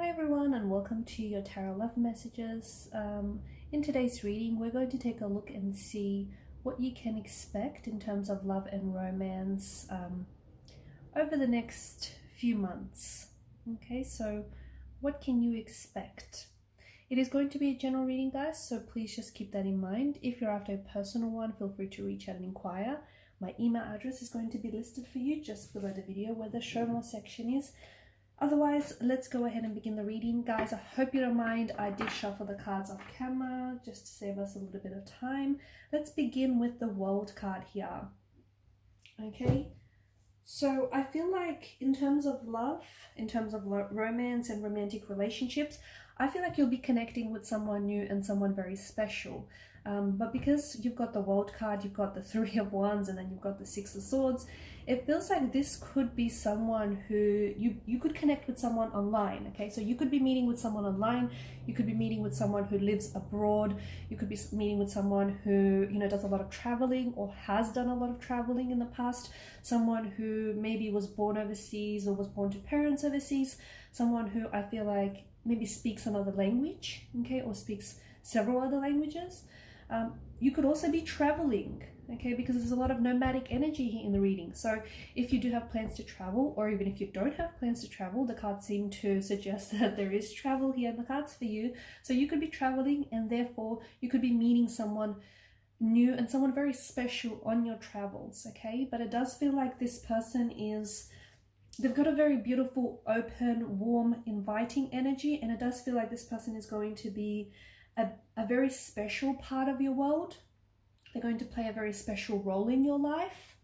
Hi everyone, and welcome to your tarot love messages. In today's reading, we're going to take a look and see what you can expect in terms of love and romance over the next few months. Okay, so what can you expect? It is going to be a general reading, guys, so please just keep that in mind. If you're after a personal one, feel free to reach out and inquire. My email address is going to be listed for you just below the video where the show more section is. Otherwise, let's go ahead and begin the reading. Guys, I hope you don't mind. I did shuffle the cards off camera just to save us a little bit of time. Let's begin with the World card here. Okay, so I feel like in terms of love, in terms of romance and romantic relationships, I feel like you'll be connecting with someone new and someone very special. But because you've got the World card, you've got the Three of Wands, and then you've got the Six of Swords, it feels like this could be someone who you could connect with someone online. Okay, so you could be meeting with someone online, you could be meeting with someone who lives abroad, you could be meeting with someone who, you know, does a lot of traveling or has done a lot of traveling in the past, someone who maybe was born overseas or was born to parents overseas, someone who I feel like maybe speaks another language, okay, or speaks several other languages. You could also be traveling, okay, because there's a lot of nomadic energy here in the reading. So if you do have plans to travel, or even if you don't have plans to travel, the cards seem to suggest that there is travel here in the cards for you. So you could be traveling, and therefore you could be meeting someone new and someone very special on your travels, okay? But it does feel like this person they've got a very beautiful, open, warm, inviting energy, and it does feel like this person is going to be a very special part of your world. They're going to play a very special role in your life.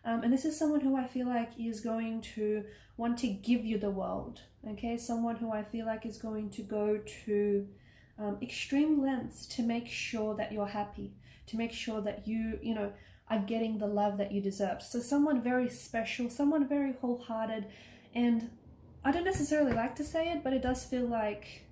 And this is someone who I feel like is going to want to give you the world, okay? Someone who I feel like is going to go to extreme lengths to make sure that you're happy, to make sure that you know, are getting the love that you deserve. So someone very special, someone very wholehearted, and I don't necessarily like to say it, but it does feel like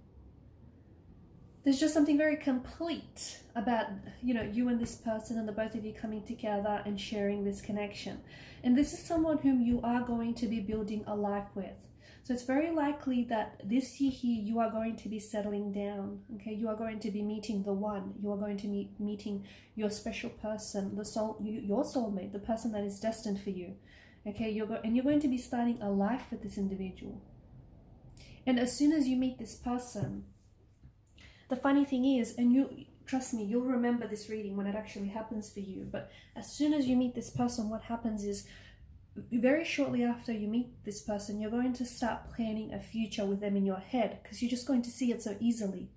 there's just something very complete about, you know, you and this person and the both of you coming together and sharing this connection. And this is someone whom you are going to be building a life with. So it's very likely that this year here you are going to be settling down, okay? You are going to be meeting the one. You are going to be meeting your special person, your soulmate, the person that is destined for you, okay? You're going to be starting a life with this individual. And as soon as you meet this person, the funny thing is, and you trust me, you'll remember this reading when it actually happens for you, but as soon as you meet this person, what happens is very shortly after you meet this person, you're going to start planning a future with them in your head, because you're just going to see it so easily.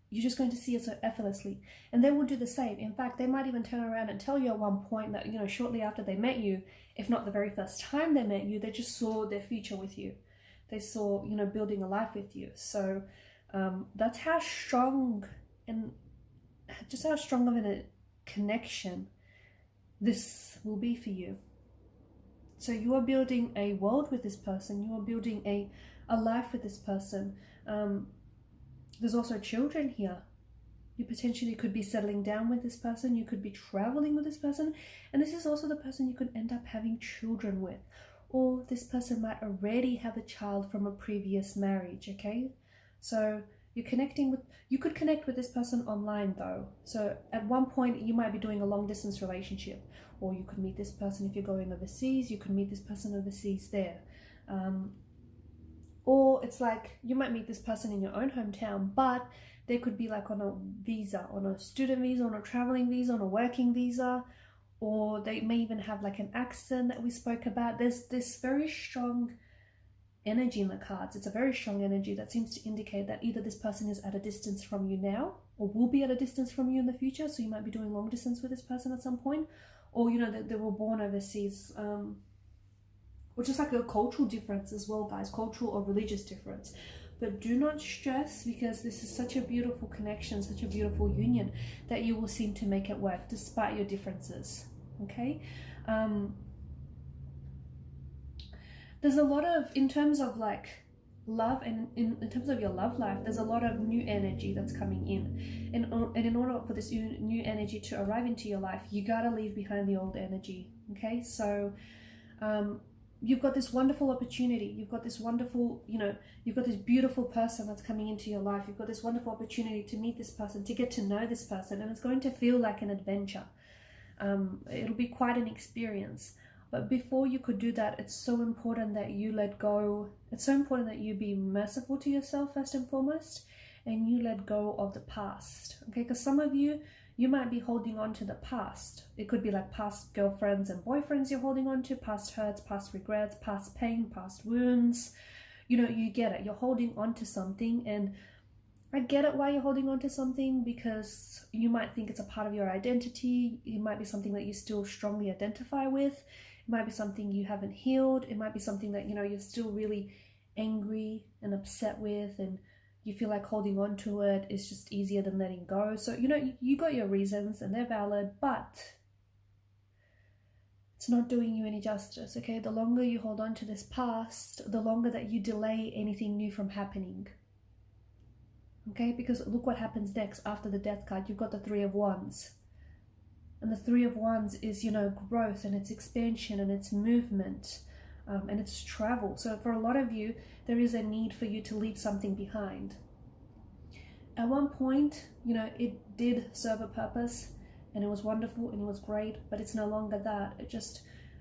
You're just going to see it so effortlessly. And they will do the same. In fact, they might even turn around and tell you at one point that, you know, shortly after they met you, if not the very first time they met you, they just saw their future with you. They saw, you know, building a life with you. So that's how strong and just how strong of a connection this will be for you. So you are building a world with this person. You are building a life with this person. There's also children here. You potentially could be settling down with this person. You could be traveling with this person. And this is also the person you could end up having children with. Or this person might already have a child from a previous marriage, okay? So you could connect with this person online though. So at one point you might be doing a long distance relationship, or you could meet this person if you're going overseas, you could meet this person overseas there. Or it's like you might meet this person in your own hometown, but they could be like on a visa, on a student visa, on a traveling visa, on a working visa, or they may even have like an accent that we spoke about. There's this very strong energy in the cards. It's a very strong energy that seems to indicate that either this person is at a distance from you now, or will be at a distance from you in the future. So you might be doing long distance with this person at some point, or, you know, they were born overseas, which is like a cultural difference as well, guys, cultural or religious difference. But do not stress, because this is such a beautiful connection, such a beautiful union, that you will seem to make it work despite your differences, okay? There's a lot of, in terms of like love, and in terms of your love life, there's a lot of new energy that's coming in. And in order for this new energy to arrive into your life, you gotta leave behind the old energy, okay? So you've got this wonderful opportunity. You've got this wonderful, you've got this beautiful person that's coming into your life. You've got this wonderful opportunity to meet this person, to get to know this person, and it's going to feel like an adventure. It'll be quite an experience. But before you could do that, it's so important that you let go. It's so important that you be merciful to yourself first and foremost, and you let go of the past. Okay, because some of you might be holding on to the past. It could be like past girlfriends and boyfriends you're holding on to, past hurts, past regrets, past pain, past wounds. You get it. You're holding on to something, and I get it why you're holding on to something, because you might think it's a part of your identity. It might be something that you still strongly identify with. It might be something you haven't healed. It might be something that, you're still really angry and upset with, and you feel like holding on to it is just easier than letting go. So, you got your reasons and they're valid, but it's not doing you any justice, okay? The longer you hold on to this past, the longer that you delay anything new from happening. Okay, because look what happens next after the Death card. You've got the Three of Wands. And the Three of Wands is, growth, and it's expansion, and it's movement, and it's travel. So for a lot of you, there is a need for you to leave something behind. At one point, it did serve a purpose, and it was wonderful, and it was great, but it's no longer that.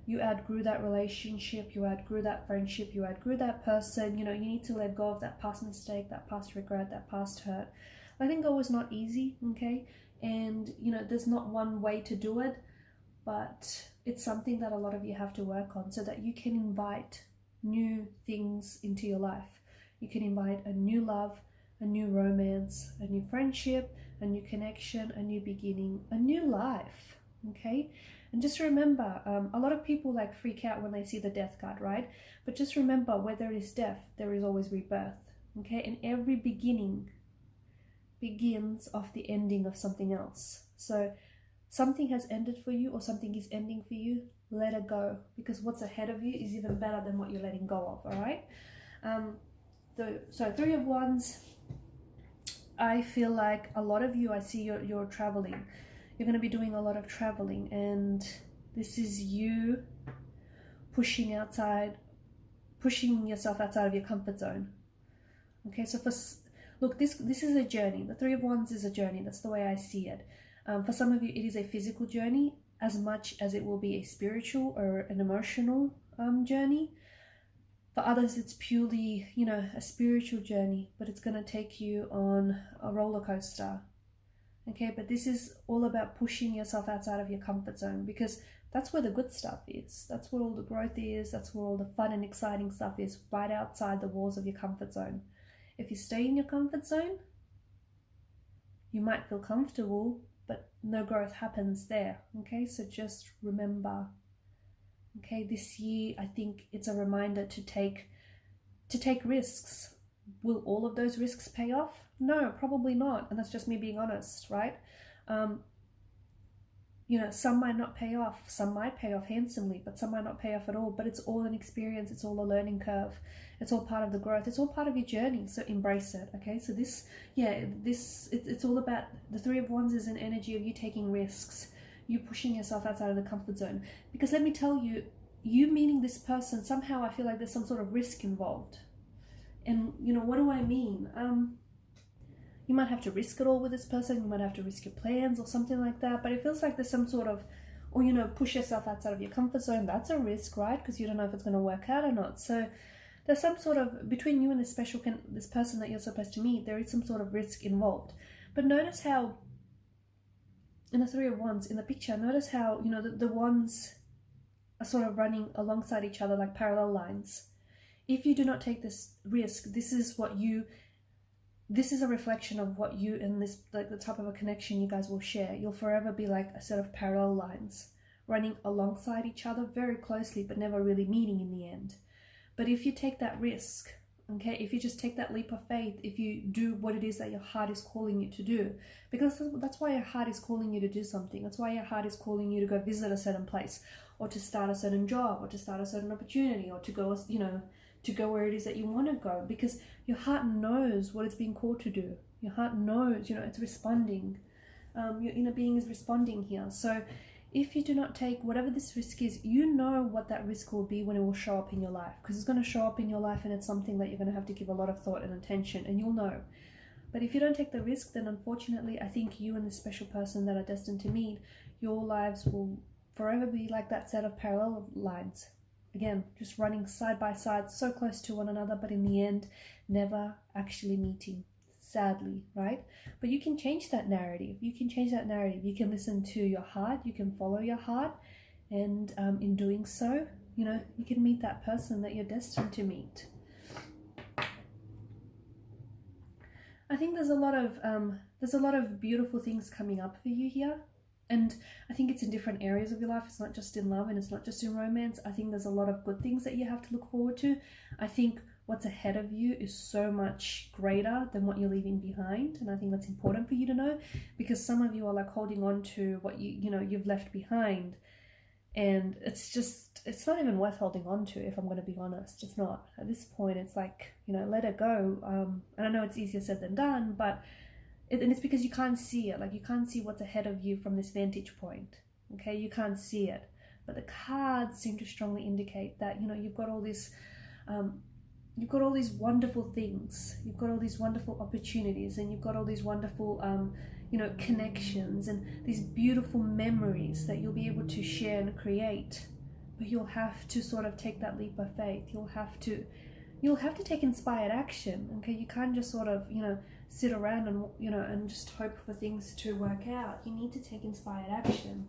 You outgrew that relationship, you outgrew that friendship, you outgrew that person. You need to let go of that past mistake, that past regret, that past hurt. Letting go is not easy, okay? And, there's not one way to do it, but it's something that a lot of you have to work on so that you can invite new things into your life. You can invite a new love, a new romance, a new friendship, a new connection, a new beginning, a new life, okay? And just remember, a lot of people freak out when they see the Death card, right? But just remember, where there is death, there is always rebirth, okay? And every beginning begins off the ending of something else. So something has ended for you, or something is ending for you, let it go, because what's ahead of you is even better than what you're letting go of, all right? So Three of Wands, I feel like a lot of you, I see you're traveling. You're going to be doing a lot of traveling, and this is you pushing yourself outside of your comfort zone. Okay, so look, this is a journey. The Three of Wands is a journey. That's the way I see it. For some of you, it is a physical journey as much as it will be a spiritual or an emotional journey. For others, it's purely, a spiritual journey, but it's going to take you on a roller coaster. Okay, but this is all about pushing yourself outside of your comfort zone, because that's where the good stuff is. That's where all the growth is. That's where all the fun and exciting stuff is, right outside the walls of your comfort zone. If you stay in your comfort zone, you might feel comfortable, but no growth happens there. Okay, so just remember, okay, this year, I think it's a reminder to take risks. Will all of those risks pay off? No, probably not. And that's just me being honest, right? Some might not pay off. Some might pay off handsomely, but some might not pay off at all. But it's all an experience. It's all a learning curve. It's all part of the growth. It's all part of your journey. So embrace it, okay? So it's all about, the Three of Wands is an energy of you taking risks, you pushing yourself outside of the comfort zone. Because let me tell you, you meeting this person, somehow I feel like there's some sort of risk involved. And, what do I mean? You might have to risk it all with this person. You might have to risk your plans or something like that. But it feels like there's some sort of, or, push yourself outside of your comfort zone. That's a risk, right? Because you don't know if it's going to work out or not. So there's some sort of, between you and this person that you're supposed to meet, there is some sort of risk involved. But notice how, in the Three of Wands, in the picture, notice how, the wands are sort of running alongside each other like parallel lines. If you do not take this risk, this is a reflection of what you and this, like the type of a connection you guys will share. You'll forever be like a set of parallel lines running alongside each other very closely, but never really meeting in the end. But if you take that risk, okay, if you just take that leap of faith, if you do what it is that your heart is calling you to do, because that's why your heart is calling you to do something. That's why your heart is calling you to go visit a certain place, or to start a certain job, or to start a certain opportunity, or to go, to go where it is that you want to go, because your heart knows what it's being called to do. Your heart knows, it's responding. Your inner being is responding here. So if you do not take whatever this risk is, you know what that risk will be when it will show up in your life, because it's going to show up in your life and it's something that you're going to have to give a lot of thought and attention, and you'll know. But if you don't take the risk, then unfortunately, I think you and this special person that are destined to meet, your lives will forever be like that set of parallel lines. Again, just running side by side, so close to one another, but in the end, never actually meeting. Sadly, right? But you can change that narrative. You can change that narrative. You can listen to your heart. You can follow your heart. And in doing so, you know, you can meet that person that you're destined to meet. I think there's a lot of beautiful things coming up for you here. And I think it's in different areas of your life. It's not just in love and it's not just in romance. I think there's a lot of good things that you have to look forward to. I think what's ahead of you is so much greater than what you're leaving behind. And I think that's important for you to know, because some of you are like holding on to what you've left behind. And it's not even worth holding on to, if I'm going to be honest. It's not. At this point, it's like, let it go. And I know it's easier said than done, but and it's because you can't see it. Like, you can't see what's ahead of you from this vantage point. Okay, you can't see it. But the cards seem to strongly indicate that, you've got all this, you've got all these wonderful things. You've got all these wonderful opportunities, and you've got all these wonderful, connections and these beautiful memories that you'll be able to share and create. But you'll have to sort of take that leap of faith. You'll have to take inspired action. Okay, you can't just sort of, sit around and, and just hope for things to work out. You need to take inspired action.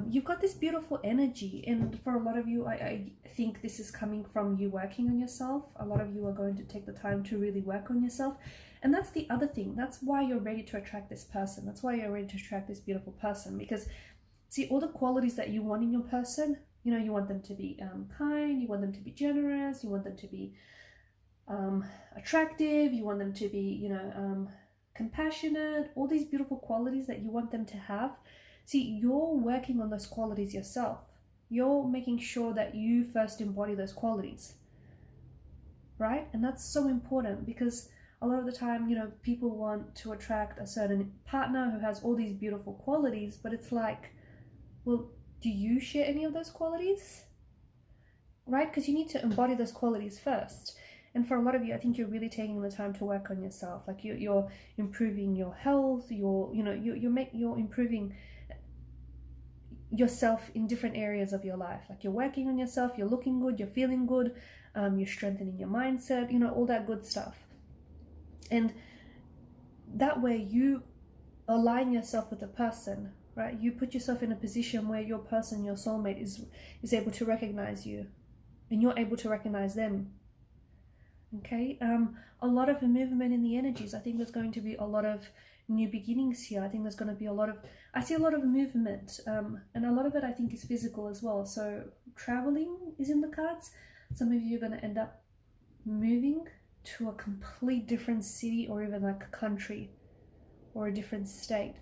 You've got this beautiful energy, and for a lot of you, I think this is coming from you working on yourself. A lot of you are going to take the time to really work on yourself, and that's the other thing. That's why you're ready to attract this person. That's why you're ready to attract this beautiful person, because see, all the qualities that you want in your person, you want them to be kind, you want them to be generous, you want them to be attractive, you want them to be, compassionate, all these beautiful qualities that you want them to have. See, you're working on those qualities yourself. You're making sure that you first embody those qualities, right? And that's so important, because a lot of the time, people want to attract a certain partner who has all these beautiful qualities, but it's like, well, do you share any of those qualities? Right? Because you need to embody those qualities first. And for a lot of you, I think you're really taking the time to work on yourself. Like, you're improving your health. You're improving yourself in different areas of your life. Like, you're working on yourself. You're looking good. You're feeling good. You're strengthening your mindset. All that good stuff. And that way, you align yourself with the person. Right? You put yourself in a position where your person, your soulmate, is able to recognize you, and you're able to recognize them. Okay, a lot of movement in the energies. I think there's going to be a lot of new beginnings here. I think there's going to be I see a lot of movement, and a lot of it I think is physical as well. So traveling is in the cards. Some of you are going to end up moving to a complete different city, or even like a country or a different state.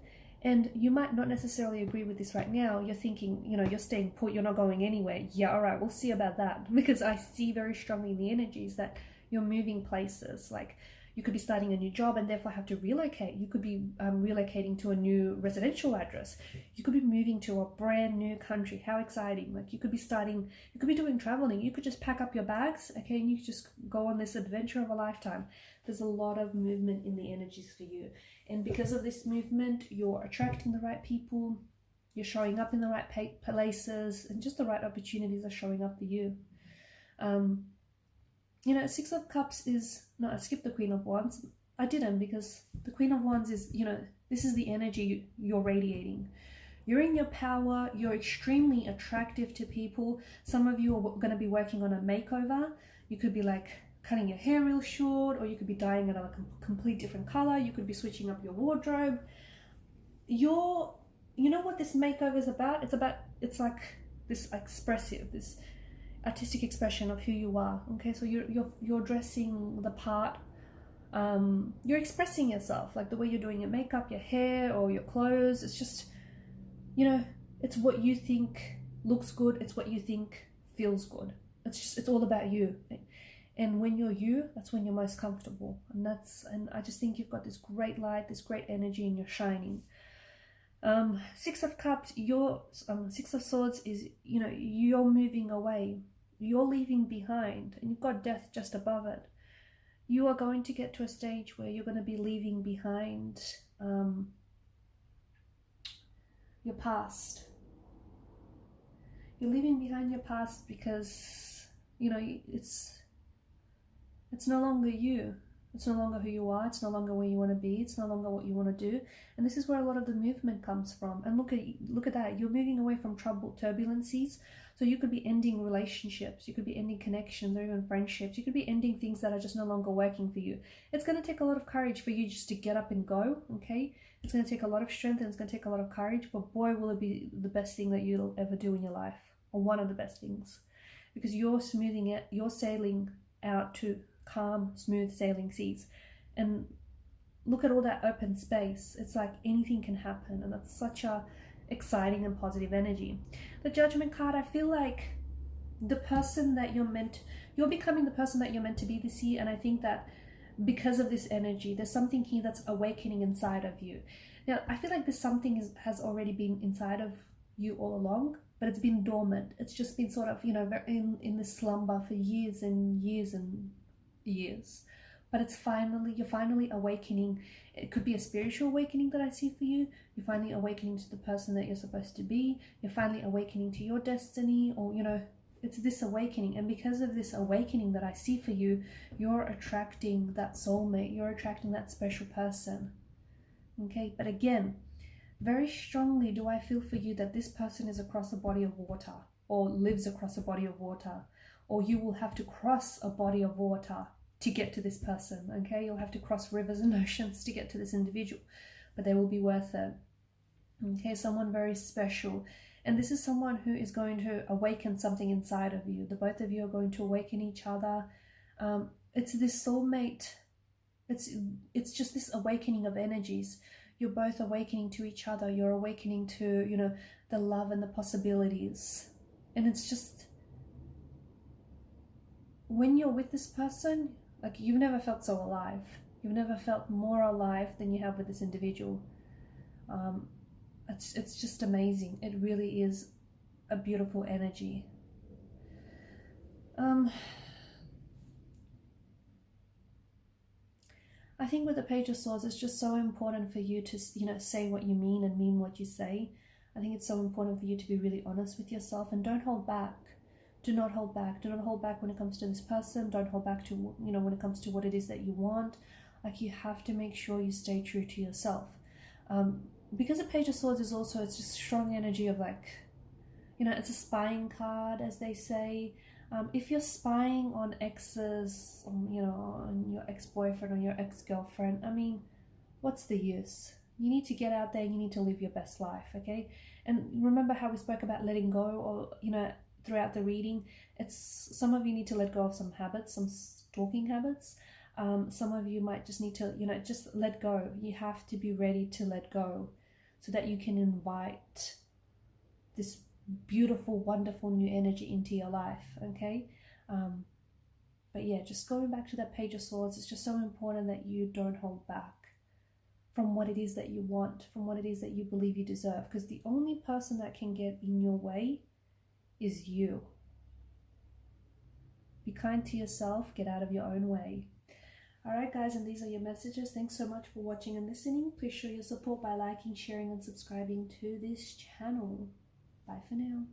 And you might not necessarily agree with this right now. You're thinking, you're staying put, you're not going anywhere. Yeah, all right, we'll see about that. Because I see very strongly in the energies that you're moving places. Like, you could be starting a new job and therefore have to relocate. You could be relocating to a new residential address. You could be moving to a brand new country. How exciting. Like, you could be doing traveling. You could just pack up your bags, okay, and you could just go on this adventure of a lifetime. There's a lot of movement in the energies for you. And because of this movement, you're attracting the right people, you're showing up in the right places, and just the right opportunities are showing up for you. Six of Cups I skipped the Queen of Wands. I didn't, because the Queen of Wands is, this is the energy you're radiating. You're in your power. You're extremely attractive to people. Some of you are going to be working on a makeover. You could be like cutting your hair real short, or you could be dyeing it a complete different color. You could be switching up your wardrobe. You know what this makeover is about? It's like this expressive, this artistic expression of who you are. Okay, so you're dressing the part. You're expressing yourself, like the way you're doing your makeup, your hair, or your clothes. It's just, it's what you think looks good. It's what you think feels good. It's all about you. And when you're you, that's when you're most comfortable. And I just think you've got this great light, this great energy, and you're shining. Six of Cups, your Six of Swords is, you know, you're moving away. You're leaving behind, and you've got Death just above it. You are going to get to a stage where you're going to be leaving behind your past. You're leaving behind your past because, you know, it's no longer you. It's no longer who you are. It's no longer where you want to be. It's no longer what you want to do. And this is where a lot of the movement comes from. And look at that. You're moving away from trouble, turbulences. So you could be ending relationships. You could be ending connections or even friendships. You could be ending things that are just no longer working for you. It's going to take a lot of courage for you just to get up and go, okay? It's going to take a lot of strength and it's going to take a lot of courage. But boy, will it be the best thing that you'll ever do in your life. Or one of the best things. Because you're smoothing it. You're sailing out to calm, smooth sailing seas, and look at all that open space. It's like anything can happen, and that's such a exciting and positive energy. The Judgment card, I feel like the person that you're becoming the person that you're meant to be this year, and I think that because of this energy, there's something here that's awakening inside of you. Now, I feel like this something has already been inside of you all along, but it's been dormant. It's just been sort of, you know, in this slumber for years and years and years, but you're finally awakening. It could be a spiritual awakening that I see for you. You're finally awakening to the person that you're supposed to be. You're finally awakening to your destiny, or, you know, it's this awakening. And because of this awakening that I see for you, you're attracting that soulmate. You're attracting that special person, okay? But again, very strongly do I feel for you that this person is across a body of water, or lives across a body of water, or you will have to cross a body of water to get to this person, okay? You'll have to cross rivers and oceans to get to this individual, but they will be worth it, okay? Someone very special. And this is someone who is going to awaken something inside of you. The both of you are going to awaken each other. It's this soulmate. It's just this awakening of energies. You're both awakening to each other. You're awakening to, you know, the love and the possibilities. And it's just, when you're with this person, like, you've never felt so alive. You've never felt more alive than you have with this individual. It's just amazing. It really is a beautiful energy. I think with the Page of Swords, it's just so important for you to, you know, say what you mean and mean what you say. I think it's so important for you to be really honest with yourself, and don't hold back. Do not hold back. Do not hold back when it comes to this person. Don't hold back to, you know, when it comes to what it is that you want. Like, you have to make sure you stay true to yourself. Because the Page of Swords is also, it's just strong energy of, like, you know, it's a spying card, as they say. If you're spying on exes, you know, on your ex-boyfriend or your ex-girlfriend, I mean, what's the use? You need to get out there and you need to live your best life, okay? And remember how we spoke about letting go, or, you know, throughout the reading, it's, some of you need to let go of some habits, some stalking habits. Some of you might just need to, you know, just let go. You have to be ready to let go so that you can invite this beautiful, wonderful new energy into your life, okay? But yeah, just going back to that Page of Swords, it's just so important that you don't hold back from what it is that you want, from what it is that you believe you deserve, because the only person that can get in your way is you. Be kind to yourself, get out of your own way. Alright guys, and these are your messages. Thanks so much for watching and listening. Please show your support by liking, sharing and subscribing to this channel. Bye for now.